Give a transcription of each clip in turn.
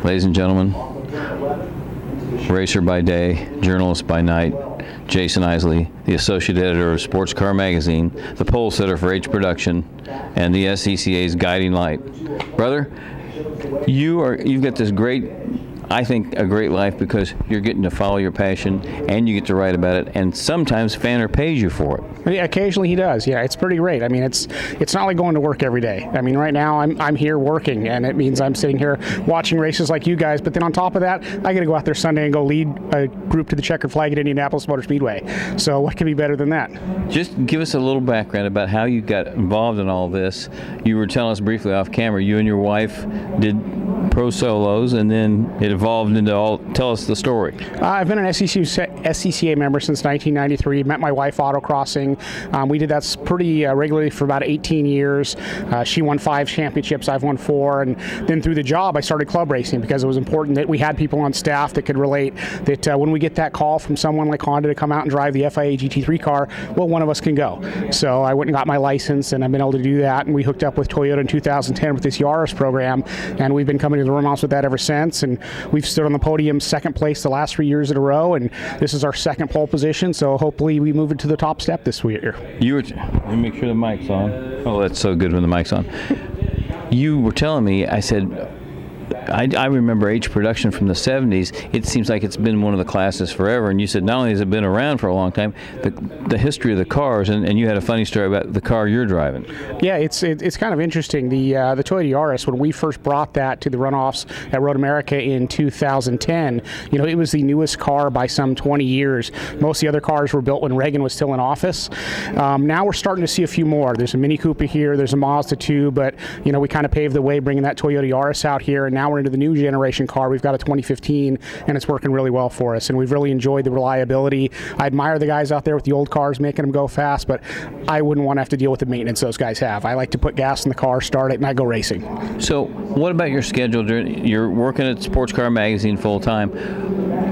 Ladies and gentlemen, racer by day, journalist by night, Jason Isley, the associate editor of Sports Car Magazine, the pole sitter for H Production, and the SCCA's guiding light. Brother, you've got this great, I think, a great life because you're getting to follow your passion and you get to write about it, and sometimes Fanner pays you for it. Yeah, occasionally he does. Yeah, it's pretty great. I mean, it's not like going to work every day. I mean, right now I'm here working, and it means I'm sitting here watching races like you guys, but then on top of that, I got to go out there Sunday and go lead a group to the checkered flag at Indianapolis Motor Speedway. So what could be better than that? Just give us a little background about how you got involved in all this. You were telling us briefly off camera, you and your wife did pro solos, and then it evolved into all. Tell us the story. I've been an SCCA member since 1993. Met my wife autocrossing. We did that pretty regularly for about 18 years. She won 5 championships. I've won 4. And then through the job, I started club racing because it was important that we had people on staff that could relate that when we get that call from someone like Honda to come out and drive the FIA GT3 car, well, one of us can go. So I went and got my license, and I've been able to do that. And we hooked up with Toyota in 2010 with this Yaris program, and we've been coming to the runoffs with that ever since. And we've stood on the podium second place the last 3 years in a row, and this is our second pole position, so hopefully we move it to the top step this year. Let me make sure the mic's on. Oh, that's so good when the mic's on. You were telling me, I said, I remember H Production from the 70s. It seems like it's been one of the classes forever. And you said not only has it been around for a long time, the history of the cars, and you had a funny story about the car you're driving. Yeah, it's kind of interesting. The Toyota Yaris, when we first brought that to the runoffs at Road America in 2010, you know, it was the newest car by some 20 years. Most of the other cars were built when Reagan was still in office. Now we're starting to see a few more. There's a Mini Cooper here, there's a Mazda 2, but you know, we kind of paved the way bringing that Toyota Yaris out here, and now we're into the new generation car. We've got a 2015, and it's working really well for us, and we've really enjoyed the reliability. I admire the guys out there with the old cars making them go fast, but I wouldn't want to have to deal with the maintenance those guys have. I like to put gas in the car, start it, and I go racing. So what about your schedule? You're working at Sports Car Magazine full-time.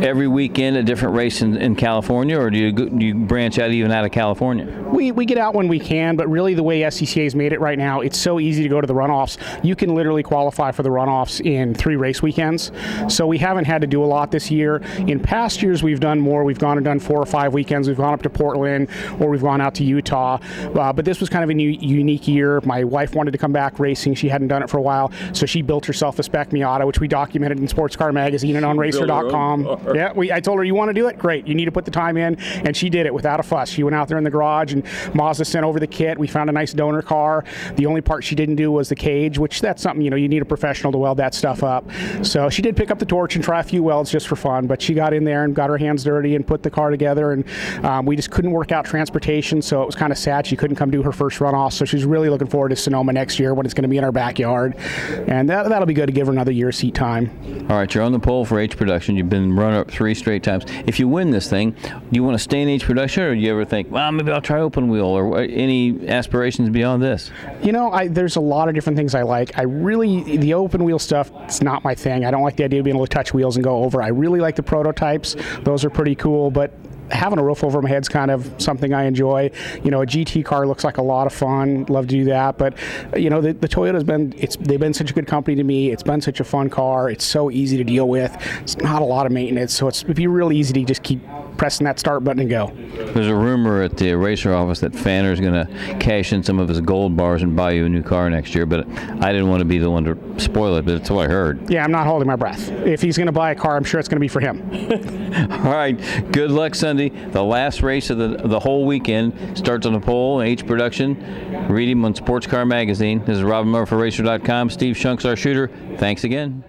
Every weekend a different race in California, or do you branch out even out of California? We get out when we can, but really the way SCCA's made it right now, it's so easy to go to the runoffs. You can literally qualify for the runoffs in 3 race weekends. So we haven't had to do a lot this year. In past years, we've done more. We've gone and done 4 or 5 weekends. We've gone up to Portland, or we've gone out to Utah. But this was kind of a unique year. My wife wanted to come back racing. She hadn't done it for a while, so she built herself a spec Miata, which we documented in Sports Car Magazine and on RACER.com. Yeah, I told her, you want to do it? Great. You need to put the time in, and she did it without a fuss. She went out there in the garage, and Mazda sent over the kit. We found a nice donor car. The only part she didn't do was the cage, which that's something, you know, you need a professional to weld that stuff up. So she did pick up the torch and try a few welds just for fun, but she got in there and got her hands dirty and put the car together, and we just couldn't work out transportation, so it was kind of sad she couldn't come do her first runoff. So she's really looking forward to Sonoma next year when it's going to be in our backyard, and that'll be good to give her another year of seat time. All right, you're on the pole for H Production. You've been runner-up 3 straight times. If you win this thing, do you want to stay in H Production, or do you ever think, well, maybe I'll try open wheel, or any aspirations beyond this? You know, there's a lot of different things I like. The open wheel stuff, it's not my thing. I don't like the idea of being able to touch wheels and go over. I really like the prototypes. Those are pretty cool, but having a roof over my head's kind of something I enjoy. You know, a GT car looks like a lot of fun. Love to do that. But you know, the Toyota's they've been such a good company to me. It's been such a fun car. It's so easy to deal with. It's not a lot of maintenance, so it'd be really easy to just keep pressing that start button and go. There's a rumor at the RACER office that Fanner's going to cash in some of his gold bars and buy you a new car next year, but I didn't want to be the one to spoil it, but that's what I heard. Yeah, I'm not holding my breath. If he's going to buy a car, I'm sure it's going to be for him. All right, good luck Sunday. The last race of the whole weekend starts on the pole, H Production. Read him on Sports Car Magazine. This is Robin Murphy for RACER.com. Steve Shunk's our shooter. Thanks again.